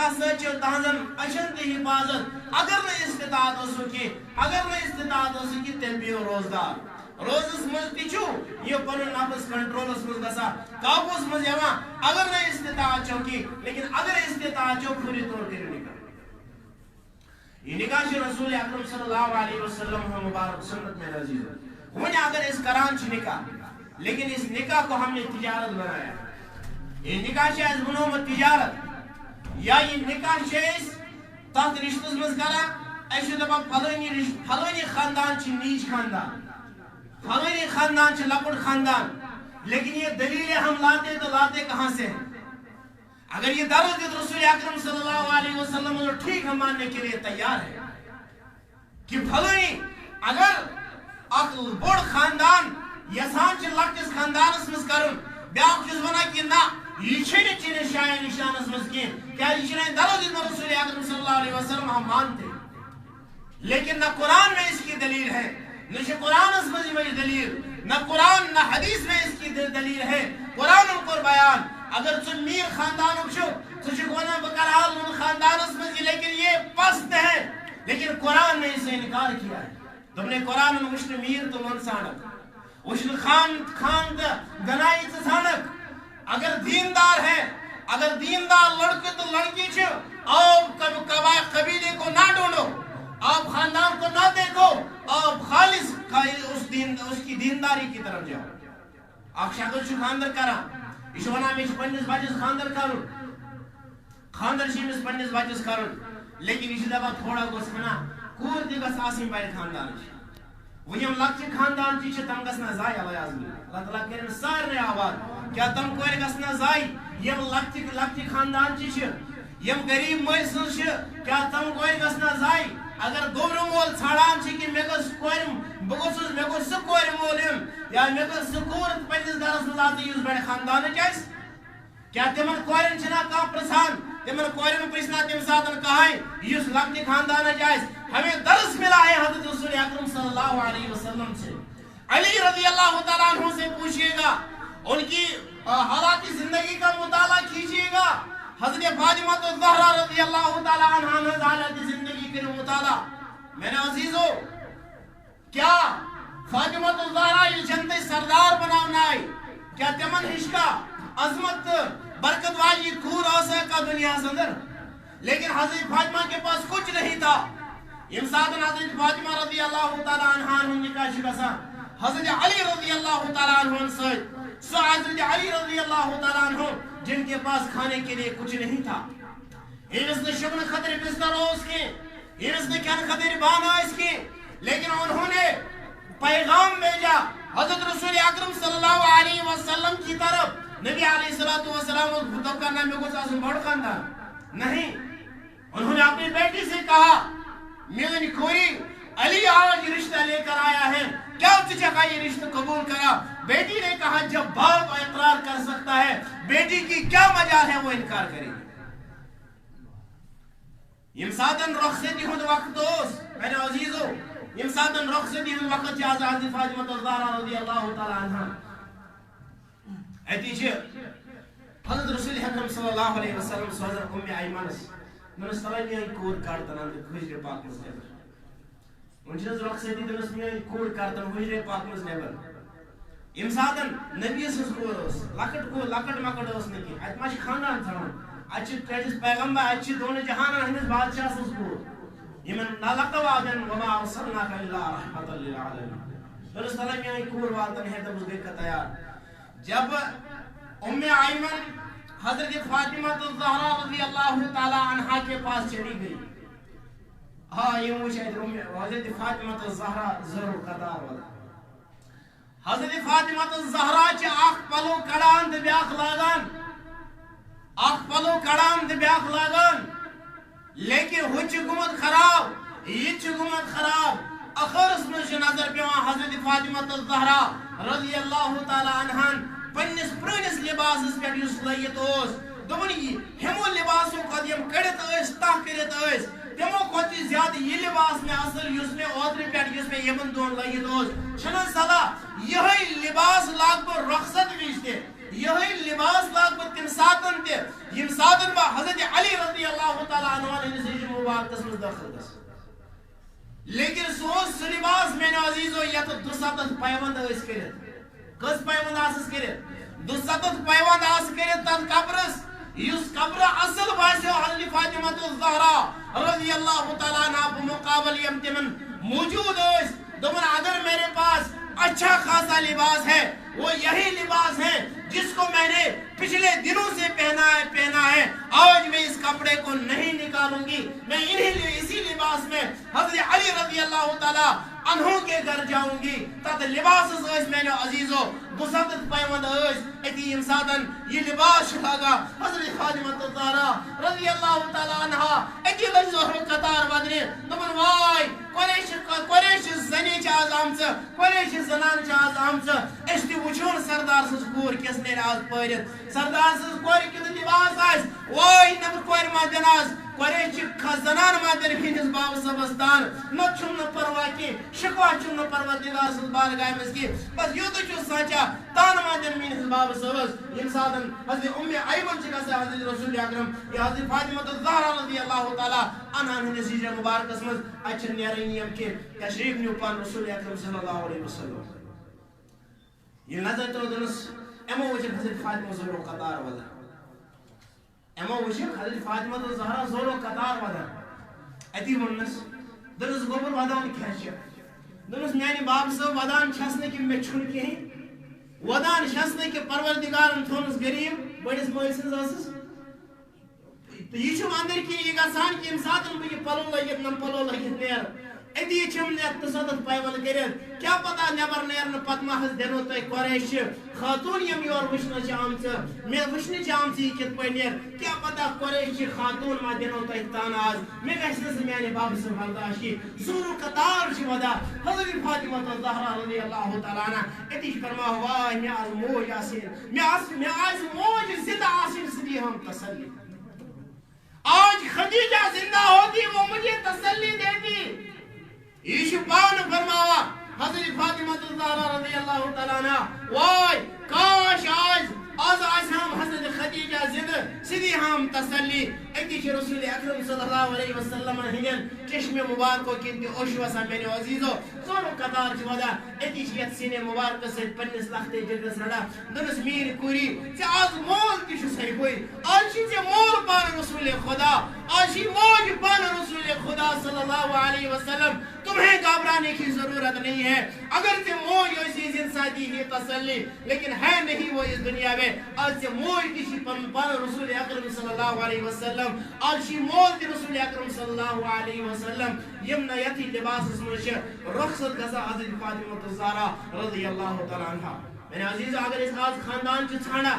نکاح سچ تہذن اچھن تہ حفاظت اگر نہ استطاعت اسو کی اگر نہ استطاعت اسو کی تیل پیو روزدار روزس مز تچو یہ پن نفس کنٹرولس مز گسا قابوس مز یوان اگر نہ استطاعت چو کی لیکن اگر استطاعت چو پوری طور کرو نکاح یہ نکاح رسول اکرم صلی اللہ علیہ وسلم مبارک سنت میں عزیز ون اگر اس کران چھ نکاح لیکن اس نکاح کو ہم نے تجارت بنایا یہ نکاح چھ بنو تجارت یا یہ نکاح چھ تحت رشتس مز کران اچھ دپان فلانی خاندان چھ نیچ خاندان فلانی خاندان چھ لکڑ خاندان لیکن یہ دلیلیں ہم لاتے تو لاتے کہاں سے ہیں اگر یہ درس دے رسول اکرم صلی اللہ علیہ وسلم وہ ٹھیک ہم ماننے کے لیے تیار ہے کہ فلانی اگر اک بڑ خاندان یسان چھ لکٹس خاندانس مز کرن بیاکھ چھ ونا کہ نہ یہ چھنے چنے شاہ نشانس مز کی کیا یہ چھنے درس دے رسول اکرم صلی اللہ علیہ وسلم ہم مانتے لیکن نہ قرآن میں اس کی دلیل ہے نہ قرآن اس میں وہی دلیل نہ قرآن نہ حدیث میں اس کی دلیل ہے قرآن کو بیان اگر تو میر خاندان چھو تو چھونا بکرال ان خاندان اس میں لیکن یہ پست ہے لیکن قرآن نے اسے انکار کیا ہے تم نے قرآن میں وشن میر تو من سانک وشن خان گنائی سے سانک اگر دیندار ہے اگر دیندار لڑکے تو لڑکی چھو آپ قبیلے کو نہ ڈھونڈو آپ خاندان کو نہ دیکھو آپ خالص اس کی دینداری کی طرف جاؤ آپ شکل چھو خاندر کرا یہ ونان میں پنس بچس خاندر کرن خاندر چھ پنس بچس کرن لیکن یہ دپان تھوڑا گوس نا کور تہ گھس آسن بڑ خاندان یم لکچہ خاندان تہ تم گھنا ضائع اللہ تعالیٰ کرن سارے آباد کیا تم کور گھنا ضائع یم لکچہ خاندان تہ یم غریب مل سن کیا تم کور گھنا ضائع اگر گوبر مول ژھانڈان کہ مے گوس سہ کور مول یا مے گوس سہ کور پنس گرس مز آس اس بڑ خاندان کیا تمن کورن چھنا کھانا پرسان تمن کورن پرسنا تم سات کہیں اس لکٹہ خاندان ہمیں درس ملا ہے حضرت رسول اکرم صلی اللہ علیہ وسلم سے علی رضی اللہ تعالیٰ عنہ سے پوچھئے گا ان کی حالات زندگی کا مطالعہ کیجئے گا حضرت فاطمہ الزہرا رضی اللہ تعالیٰ عنہ حالات زندگی کے مطالعہ میرے عزیزو کیا فاطمہ الزہرا یہ جنت سردار بنانا ہے کیا تمن ہشکا عظمت برکت والی کور آسا کا دنیا اندر لیکن حضرت فاطمہ کے پاس کچھ نہیں تھا امساد حضرت فاطمہ رضی اللہ تعالیٰ عنہ نکاح شکسا حضرت علی رضی اللہ تعالیٰ عنہ سو حضرت علی رضی اللہ تعالیٰ عنہ جن کے پاس کھانے کے لیے کچھ نہیں تھا انس نے شبن خطر بستر ہو اس کے انس نے کیا خطر بان ہو اس کے لیکن انہوں نے پیغام بھیجا حضرت رسول اکرم صلی اللہ علیہ وسلم کی طرف نبی علیہ السلام اور خطب کا نام کو ساسن بڑھ خاندان نہیں انہوں نے اپنی بیٹی سے کہا میری کھوری علی آج رشتہ لے کر آیا ہے کیا تجھے کا یہ رشتہ قبول کرا بیٹی نے کہا جب باپ اقرار کر سکتا ہے بیٹی کی کیا مجال ہے وہ انکار کرے یم ساتن رخصتی ہند وقت دوس میرے عزیزو یم ساتن رخصتی ہند وقت جاز حضرت فاطمہ الزہرا رضی اللہ تعالی عنہ ایتی حضرت رسول اکرم صلی اللہ علیہ وسلم سوزر ام ایمانس من سلامی کور کارتن اند حجر پاک مز نیبر منجنز رخصتی دنس میں کور کارتن حجر پاک مز نیبر یم ساتن نبی سز کور اس لکٹ مکٹ اس نکی ات ما خاندان تھان اچھ تیجس پیغمبر اچھ دون جہان ہندس بادشاہ سز کور یمن نالقو آدن وما ارسلناک الا رحمت للعالمین دنس سلامی کور والتن ہے تب گئی کا تیار جب ام ایمن حضرت فاطمہ الزہرا رضی اللہ تعالی عنہ کے پاس چلی گئی ہاں یہ مشاہد حضرت فاطمہ الزہرا ضرور قدار والا حضرت فاطمہ الزہرا چھ اخ پلو کڑان تہ بیاکھ لاگان اخ پلو کڑان تہ بیاکھ لاگان لیکن ہو چھ گمت خراب یہ چھ گمت خراب اخرس من چھ نظر پیوان حضرت فاطمہ الزہرا رضی اللہ تعالی عنہ پنس پرنس لباسس پہ اس لگت دپن ہمو لباسو کھت یم کڑت تہ کرت تمو کھت زیادہ یہ لباس میں اصل اس میں اوتر پہ اس میں یمن دون لگت چھنا صلاح یہ لباس لاگ بہ رخصت وز تہ یہ لباس لاگ بہ تم ساتن تہ یم ساتن با حضرت علی رضی اللہ وقت مز داخل گژھان لیکن سہ لباس میانو عزیزو یت 270 پیوند اس کرت کس پیوند آسس کرت 270 پیوند آس کرت تر قبرس اس قبر اصل باسیو حضرت فاطمہ الزہرا رضی اللہ تعالیٰ عنہ بمقابل یم تمن موجود اس دمن اگر میرے پاس اچھا خاصا لباس ہے وہ یہی لباس ہے جس کو میں نے پچھلے دنوں سے پہنا ہے آج میں اس کپڑے کو نہیں نکالوں گی میں اسی لباس میں حضرت علی رضی اللہ تعالیٰ عنہ کے گھر جاؤں گی تت لباس اس میں نے عزیزو 270 پیوند اتی یم ساتن یہ لباس لاگا حضرت فاطمہ الزہرا رضی اللہ تعالیٰ عنہ اتی لزہر قطار بدری دمن وائی قریش زنی چاز آمچ قریش زنان چاز آمچ اشتی وچون سردار سز کور کس نے آز پارت سردار سز کور کس لباس آس وائی نبر کور مادن آز قریش زنان مادن پھینس باب سبستان نہ چھم نہ پروا کی شکوا چھم نہ پروا دیدار سز بارگاہ مز کی بس یوتو چھو سانچا تان مادن مین باب سبس یم ساتن حضرت ایمن چھ گژھان حضرت رسول اکرم یا حضرت فاطمہ الزہرا رضی اللہ تعالیٰ عنہا ہندس ہجرہ مبارکس مز اچھ نیرن یم کہ تشریف نیو پان رسول اکرم صلی اللہ علیہ وسلم یہ نظر ترو دنس امو وچھن حضرت فاطمہ زورو قطار ودا امو وچھن حضرت فاطمہ الزہرا زورو قطار ودا اتی ونس دنس گوبر ودان کھیچ دنس میانی باب صاحب ودان چھسنے کی میں چھن کی ودان چھسنے کے پروردگارن تھونس غریب بڑس مول سنز اسس یہ چھم اندر کی یہ گسان کہ امساتن بہ یہ پلو لگت نم پلو لگت نیر اتی چھم نے 270 پیوند کرت کیا پتہ نبر نیرن پت محض دنو تہ قریش خاتون یم یور وشنا چامچ میں وشنی چامچ یہ کت پہ نیر کیا پتہ قریش خاتون ما دنو تہ تان آز میں گژھنس میانہ باب سے برداشی زور قطار چھ ودا حضرت فاطمہ الزہرا رضی اللہ تعالیٰ عنہ اتی فرما واہ میں آز موج آسین میں آز موج زندہ آسین سدی ہم تسلی آج خدیجہ زندہ ہوتی وہ مجھے تسلی دیتی یہ پان فرماوا حضرت فاطمہ الزہرا رضی اللہ تعالیٰ عنہ وائی کاش آج ہم حضرت خدیجہ زندہ سیدھی ہم تسلی اتی چھ رسول اکرم صلی اللہ علیہ وسلم ہندین چشم مبارکو کنتی اوشوسا میرے عزیزو زورو قطار چھ ودا اتی چھ یت سینے مبارک سے پنس لختے جگس رڑا دنس میر کوری چھ آز مول تی چھ صحیح ہوئی آج چھ مول پان رسول خدا آج چھ موج پان رسول خدا صلی اللہ علیہ وسلم تمہیں گھبرانے کی ضرورت نہیں ہے اگر تے موج ایسی انسان دی ہی تسلی لیکن ہے نہیں وہ اس دنیا میں آج سے موج کسی پان رسول اکرم صلی اللہ علیہ وسلم آج چھ مول تی رسول اکرم صلی اللہ علیہ وسلم یمنا یتی لباس اسمش رخصت گزا حضرت فاطمہ الزہرا رضی اللہ تعالیٰ عنہ میرے عزیز اگر اس آج خاندان چھ چھانا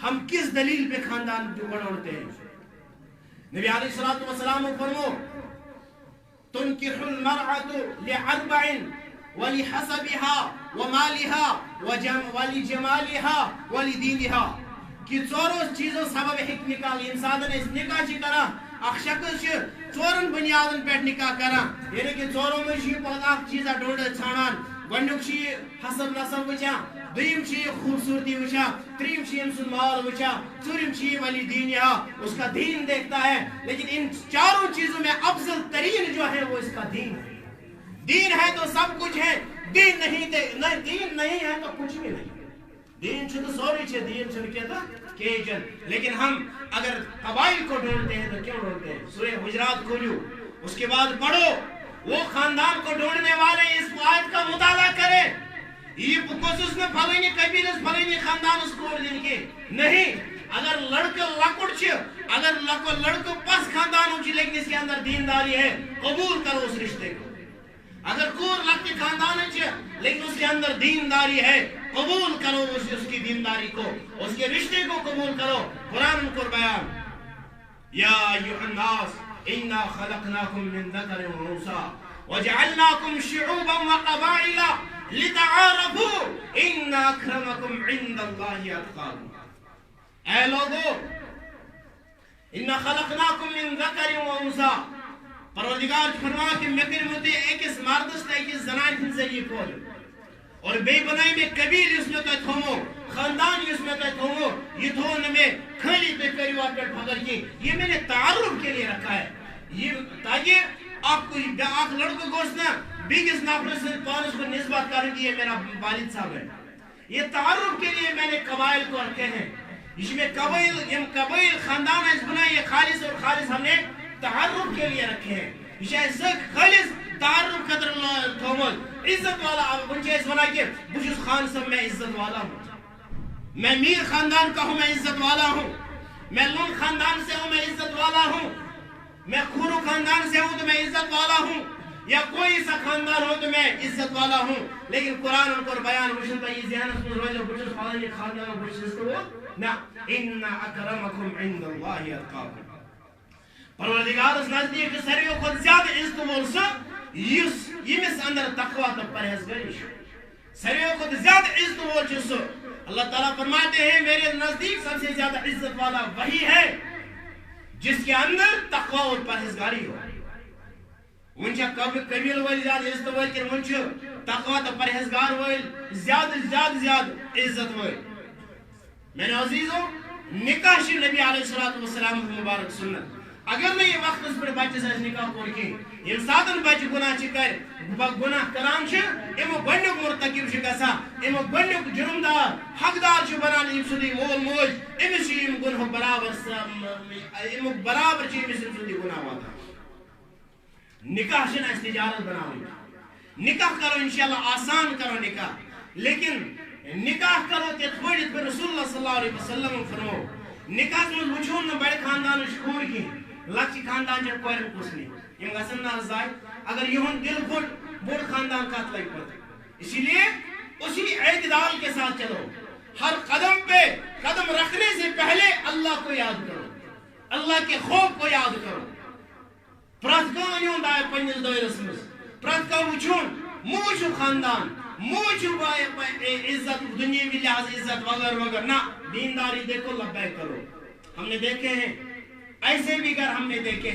ہم کس دلیل پہ خاندان جو بڑھوڑتے ہیں نبی علیہ الصلوۃ والسلام فرمو تنکح المرأة لأربع ولحسبها ومالها ولجمالها ولدينها کہ ژورو چیزو سبب ہیک نکال انسان اس نکاح چھ کران اخ شخص چھ ژورن بنیادن پہ نکاح کران یعنی کہ ژورو میں چھ پتہ اخ چیزا ڈونڈ ژھانڈان گۄڈنیُک چھ حسب نسب وچھان دویم چھ خوبصورتی وچھان تریم چھ ام سن مال وچھان ژوٗرِم چھ ولی دینها اس کا دین دیکھتا ہے لیکن ان چاروں چیزوں میں افضل ترین جو ہے وہ اس کا دین ہے دین ہے تو سب کچھ ہے دین نہیں ہے تو کچھ بھی نہیں دین چھو تو سوری چھے دین چھو کہتا کیجن لیکن ہم اگر قبائل کو ڈھونڈتے ہیں تو کیوں ڈھونڈتے ہیں سورہ حجرات کھولو اس کے بعد پڑھو وہ خاندان کو ڈھونڈنے والے اس آیت کا مطالعہ کرے یہ بکوسس میں پھلینی قبیلس پھلینی خاندان اس کو دن کے نہیں اگر لڑکا لکڑ چھے اگر لڑکا پس خاندان ہو چھے لیکن اس کے اندر دینداری ہے قبول کرو اس رشتے کو اگر کور لکڑی خاندان ہے لیکن اس کے اندر دینداری ہے قبول کرو اس کی دینداری کو اس کے رشتے کو قبول کرو قرآن کو بیان یا ایھا الناس انا خلقناکم من ذکر و انثی وجعلناکم شعوبا وقبائل لتعارفوا ان اکرمکم عند اللہ اتقاکم اے لوگو انا خلقناکم من ذکر و انثی پروردگار فرما کہ میں کرمتے ایکس مردس تا ایکس زنان ہن ذریعے کھول اور بے بنائی میں قبیل اس میں تو تھومو خاندان اس میں تو تھومو یہ تھون میں کھلی پہ کریوا پیٹ پھگر کی یہ میں نے تعارف کے لیے رکھا ہے یہ تاکہ آپ کو بیاکھ لڑکہ گوس نا بیگس نفر سے پانس کو نسبت کریں کہ یہ میرا والد صاحب ہے. یہ تعارف کے لیے میں نے قبائل کو رکھے ہیں. اس میں قبائل خاندان ہے بنا یہ خالص اور خالص ہم نے تعارف کے لیے رکھے ہیں. یہ خالص تعارف خطر تھومت عزت والا ونچ ونا کہ بچس خان صاحب میں عزت والا ہوں. میں میر خاندان کا ہوں میں عزت والا ہوں. میں لون خاندان سے ہوں میں عزت والا ہوں. میں کھورو خاندان سے ہوں تو میں عزت والا ہوں. یا کوئی سا خاندان ہو تو میں عزت والا ہوں. لیکن قرآن ان کو بیان وشن پر یہ ذہن اس میں روزہ بچس فلانی خاندان بچس کو نا ان اکرمکم عند اللہ اتقاکم. پروردگار اس نزدیک ساروی کھۄتہٕ زیادٕ عزت وول سُہ یُس ییٚمِس اندر تقویٰ تہٕ پرہیزگاری چھُ. ساروی کھۄتہٕ زیادٕ عزت وول چھُ سُہ. اللہ تعالیٰ فرماتے ہیں میرے نزدیک سب سے زیادہ عزت والا وہی ہے جس کے اندر تقویٰ اور پرہیزگاری ہو. ونچا قبیل ول زیادہ عزت ول کہ ون تقویٰ تو پرہیزگار ول زیادہ عزت ول. میرے عزیزو نکاح چھ نبی علیہ الصلوۃ والسلام مبارک سنت. اگر نہیں یہ وقت پر بچس نکاح کور کی یم ساتن بچہ گناہ کر گناہ کران امو گۄڈنیُک مرتکب گژھان امو گۄڈنیُک جرمدار حقدار بنان یم سُندی مول موج امس یم گناہ برابر امیُک برابر امس یم سُندی گناہ واتان. نکاح چھنہٕ اَسہِ تجارت بناوٕنۍ. نکاح کرو انشاءاللہ آسان کرو نکاح لیکن نکاح کرو تِتھ پٲٹھۍ یِتھ پٲٹھۍ رسول اللہ صلی اللہ علیہ وسلم فرمو. نکاحس منٛز وٕچھون نہٕ بڑِ خاندانٕچ کوٗر کینٛہہ لۄکچہِ خاندانچن کورٮ۪ن کُسنہِ یم گژھن نہٕ آز زایہِ. اگر یہُنٛد دل پھُٹ بوٚڑ خاندان کتھ لگہِ پتہٕ. اسی لیے اسی اعتدال کے ساتھ چلو. ہر قدم پہ قدم رکھنے سے پہلے اللہ کو یاد کرو. اللہ کے خوف کو یاد کرو. پرٛٮ۪تھ کانٛہہ أنۍہوٗن آے پنٛنِس دٲیرس منٛز. پرٛٮ۪تھ کانٛہہ وٕچھُن مہ وٕچھِو خاندان مہ وٕچھِو عزت دُنیاوی لحاظ عزت وغیرہ نہ دینداری دیکھو لبیک کرو. ہم نے دیکھے ہیں ایسے بھی گھر ہم نے دیکھے